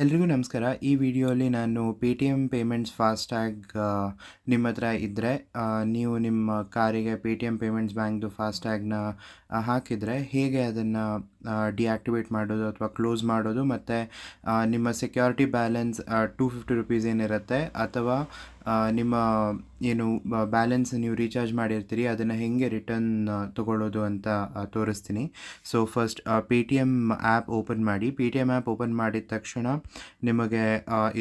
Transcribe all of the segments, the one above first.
ಎಲ್ರಿಗೂ ನಮಸ್ಕಾರ. ಈ ವಿಡಿಯೋಲಿ ನಾನು ಪೇಟಿಎಮ್ ಪೇಮೆಂಟ್ಸ್ ಫಾಸ್ಟ್ಯಾಗ್ ನಿಮ್ಮ ಹತ್ರ ಇದ್ದರೆ ನೀವು ನಿಮ್ಮ ಕಾರಿಗೆ ಪೇಟಿಎಮ್ ಪೇಮೆಂಟ್ಸ್ ಬ್ಯಾಂಕ್ದು ಫಾಸ್ಟ್ಯಾಗ್ನ ಹಾಕಿದರೆ ಹೇಗೆ ಅದನ್ನು ಡಿಆಕ್ಟಿವೇಟ್ ಮಾಡೋದು ಅಥವಾ ಕ್ಲೋಸ್ ಮಾಡೋದು, ಮತ್ತು ನಿಮ್ಮ ಸೆಕ್ಯೂರಿಟಿ ಬ್ಯಾಲೆನ್ಸ್ $250 ಏನಿರುತ್ತೆ ಅಥವಾ ನಿಮ್ಮ ಏನು ಬ್ಯಾಲೆನ್ಸ್ ನೀವು ರೀಚಾರ್ಜ್ ಮಾಡಿರ್ತೀರಿ ಅದನ್ನು ಹೇಗೆ ರಿಟರ್ನ್ ತೊಗೊಳ್ಳೋದು ಅಂತ ತೋರಿಸ್ತೀನಿ. So first Paytm app open ಮಾಡಿ. ಪೇಟಿಎಮ್ ಆ್ಯಪ್ ಓಪನ್ ಮಾಡಿದ ತಕ್ಷಣ ನಿಮಗೆ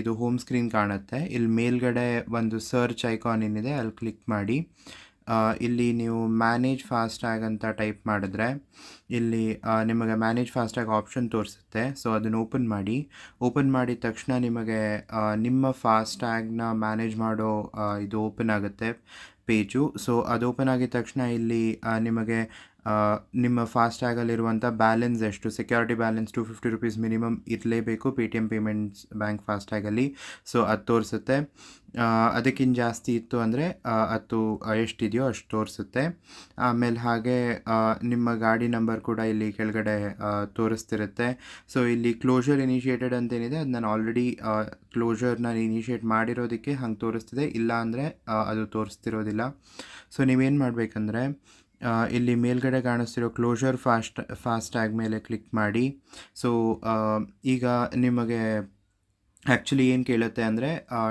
ಇದು ಹೋಮ್ ಸ್ಕ್ರೀನ್ ಕಾಣುತ್ತೆ. ಇಲ್ಲಿ ಮೇಲ್ಗಡೆ ಒಂದು ಸರ್ಚ್ ಐಕಾನ್ ಏನಿದೆ ಅಲ್ಲಿ ಕ್ಲಿಕ್ ಮಾಡಿ. ಇಲ್ಲಿ ನೀವು ಮ್ಯಾನೇಜ್ ಫಾಸ್ಟ್ಯಾಗ್ ಅಂತ ಟೈಪ್ ಮಾಡಿದ್ರೆ ಇಲ್ಲಿ ನಿಮಗೆ ಮ್ಯಾನೇಜ್ ಫಾಸ್ಟ್ಯಾಗ್ ಆಪ್ಷನ್ ತೋರಿಸುತ್ತೆ. ಸೊ ಅದನ್ನು ಓಪನ್ ಮಾಡಿದ ತಕ್ಷಣ ನಿಮಗೆ ನಿಮ್ಮ ಫಾಸ್ಟ್ಯಾಗ್ನ ಮ್ಯಾನೇಜ್ ಮಾಡೋ ಇದು ಓಪನ್ ಆಗುತ್ತೆ ಪೇಜು. ಸೊ ಅದು ಓಪನ್ ಆಗಿದ ತಕ್ಷಣ ಇಲ್ಲಿ ನಿಮಗೆ ನಿಮ್ಮ ಫಾಸ್ಟ್ಯಾಗಲ್ಲಿರುವಂಥ ಬ್ಯಾಲೆನ್ಸ್ ಎಷ್ಟು, ಸೆಕ್ಯೂರಿಟಿ ಬ್ಯಾಲೆನ್ಸ್ $250 ಮಿನಿಮಮ್ ಇರಲೇಬೇಕು ಪೇಟಿಎಮ್ ಪೇಮೆಂಟ್ಸ್ ಬ್ಯಾಂಕ್ ಫಾಸ್ಟ್ಯಾಗಲ್ಲಿ. ಸೊ ಅದು ತೋರಿಸುತ್ತೆ. ಅದಕ್ಕಿಂತ ಜಾಸ್ತಿ ಇತ್ತು ಅಂದರೆ ಅದು ಎಷ್ಟಿದೆಯೋ ಅಷ್ಟು ತೋರಿಸುತ್ತೆ. ಆಮೇಲೆ ಹಾಗೆ ನಿಮ್ಮ ಗಾಡಿ ನಂಬರ್ ಕೂಡ ಇಲ್ಲಿ ಕೆಳಗಡೆ ತೋರಿಸ್ತಿರುತ್ತೆ. ಸೊ ಇಲ್ಲಿ ಕ್ಲೋಜರ್ ಇನಿಷಿಯೇಟೆಡ್ ಅಂತೇನಿದೆ ಅದು ನಾನು ಆಲ್ರೆಡಿ ಕ್ಲೋಜರ್ನ ಇನಿಷಿಯೇಟ್ ಮಾಡಿರೋದಕ್ಕೆ ಹಂಗೆ ತೋರಿಸ್ತಿದೆ, ಇಲ್ಲ ಅಂದರೆ ಅದು ತೋರಿಸ್ತಿರೋದಿಲ್ಲ. ಸೊ ನೀವೇನು ಮಾಡಬೇಕಂದ್ರೆ ಇಲ್ಲಿ ಮೇಲ್ಗಡೆ ಕಾಣಿಸ್ತಿರೋ ಕ್ಲೋಜರ್ ಫಾಸ್ಟ್ಯಾಗ್ ಮೇಲೆ ಕ್ಲಿಕ್ ಮಾಡಿ. ಸೊ ಈಗ ನಿಮಗೆ ಆ್ಯಕ್ಚುಲಿ ಏನು ಕೇಳುತ್ತೆ ಅಂದರೆ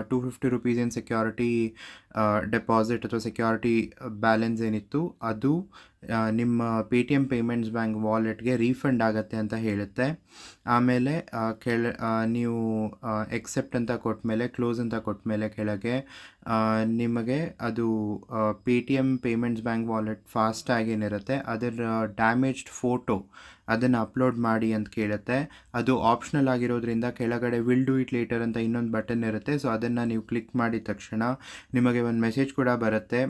$250 ಏನು ಸೆಕ್ಯೂರಿಟಿ ಡೆಪಾಸಿಟ್ ಅಥವಾ ಸೆಕ್ಯೂರಿಟಿ ಬ್ಯಾಲೆನ್ಸ್ ಏನಿತ್ತು ಅದು ನಿಮ್ಮ ಪೇಟಿಎಮ್ ಪೇಮೆಂಟ್ಸ್ ಬ್ಯಾಂಕ್ ವಾಲೆಟ್ಗೆ ರೀಫಂಡ್ ಆಗುತ್ತೆ ಅಂತ ಹೇಳುತ್ತೆ. ಆಮೇಲೆ ನೀವು ಎಕ್ಸೆಪ್ಟ್ ಅಂತ ಕೊಟ್ಟಮೇಲೆ, ಕ್ಲೋಸ್ ಅಂತ ಕೊಟ್ಟಮೇಲೆ ಕೆಳಗೆ ನಿಮಗೆ ಅದು Paytm payments bank wallet FASTag ಏನಿರುತ್ತೆ ಅದರ ಡ್ಯಾಮೇಜ್ಡ್ ಫೋಟೋ ಅದನ್ನು ಅಪ್ಲೋಡ್ ಮಾಡಿ ಅಂತ ಕೇಳುತ್ತೆ. ಅದು ಆಪ್ಷನಲ್ ಆಗಿರೋದ್ರಿಂದ ಕೆಳಗಡೆ ವಿಲ್ ಡೂ ಇಟ್ ಲೇಟರ್ ಅಂತ ಇನ್ನೊಂದು ಬಟನ್ ಇರುತ್ತೆ. ಸೊ ಅದನ್ನು ನೀವು ಕ್ಲಿಕ್ ಮಾಡಿದ ತಕ್ಷಣ ನಿಮಗೆ ಒಂದು ಮೆಸೇಜ್ ಕೂಡ ಬರುತ್ತೆ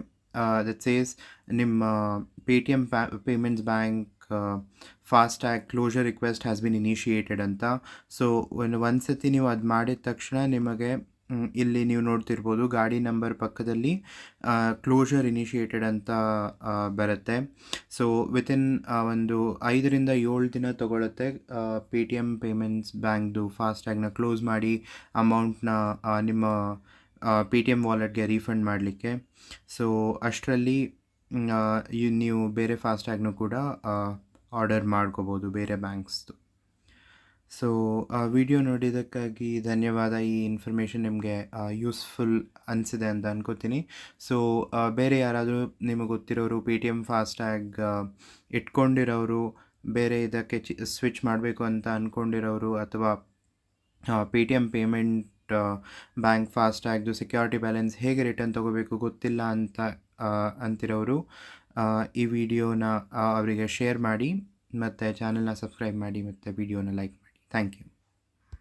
ದಟ್ ಸೇಸ್ ನಿಮ್ಮ Paytm payments bank FASTag closure request has been initiated ಅಂತ. ಸೊ ಒಂದು ಸತಿ ನೀವು ಅದು ಮಾಡಿದ ತಕ್ಷಣ ನಿಮಗೆ ಇಲ್ಲಿ ನೀವು ನೋಡ್ತಿರ್ಬೋದು ಗಾಡಿ ನಂಬರ್ ಪಕ್ಕದಲ್ಲಿ ಕ್ಲೋಜರ್ ಇನಿಷಿಯೇಟೆಡ್ ಅಂತ ಬರುತ್ತೆ. ಸೊ ವಿತಿನ್ ಒಂದು 5 ರಿಂದ 7 ದಿನ ತೊಗೊಳುತ್ತೆ ಪೇಟಿಎಮ್ ಪೇಮೆಂಟ್ಸ್ ಬ್ಯಾಂಕ್ದು ಫಾಸ್ಟ್ಯಾಗ್ನ ಕ್ಲೋಸ್ ಮಾಡಿ ಅಮೌಂಟ್ನ ನಿಮ್ಮ ಪೇಟಿಎಮ್ ವಾಲೆಟ್ಗೆ ರೀಫಂಡ್ ಮಾಡಲಿಕ್ಕೆ. ಸೊ ಅಷ್ಟರಲ್ಲಿ ನೀವು ಬೇರೆ ಫಾಸ್ಟ್ಯಾಗ್ನೂ ಕೂಡ ಆರ್ಡರ್ ಮಾಡ್ಕೋಬೋದು ಬೇರೆ ಬ್ಯಾಂಕ್ಸ್ದು. ಸೊ ವಿಡಿಯೋ ನೋಡಿದ್ದಕ್ಕಾಗಿ ಧನ್ಯವಾದ. ಈ ಇನ್ಫಾರ್ಮೇಷನ್ ನಿಮಗೆ ಯೂಸ್ಫುಲ್ ಅನಿಸಿದೆ ಅಂತ ಅನ್ಕೋತೀನಿ. ಸೊ ಬೇರೆ ಯಾರಾದರೂ ನಿಮಗೆ ಗೊತ್ತಿರೋರು ಪೇಟಿಎಮ್ ಫಾಸ್ಟ್ಯಾಗ್ ಇಟ್ಕೊಂಡಿರೋರು, ಬೇರೆ ಇದಕ್ಕೆ ಸ್ವಿಚ್ ಮಾಡಬೇಕು ಅಂತ ಅಂದ್ಕೊಂಡಿರೋರು, ಅಥವಾ ಪೇಟಿಎಮ್ ಪೇಮೆಂಟ್ ಬ್ಯಾಂಕ್ ಫಾಸ್ಟ್ಯಾಗ್ದು ಸೆಕ್ಯೂರಿಟಿ ಬ್ಯಾಲೆನ್ಸ್ ಹೇಗೆ ರಿಟರ್ನ್ ತೊಗೋಬೇಕು ಗೊತ್ತಿಲ್ಲ ಅಂತ ಅಂತಿರೋರು ಈ ವಿಡಿಯೋನ ಅವರಿಗೆ ಶೇರ್ ಮಾಡಿ, ಮತ್ತು ಚಾನಲ್ನ ಸಬ್ಸ್ಕ್ರೈಬ್ ಮಾಡಿ, ಮತ್ತು ವಿಡಿಯೋನ ಲೈಕ್ ಮಾಡಿ. Thank you.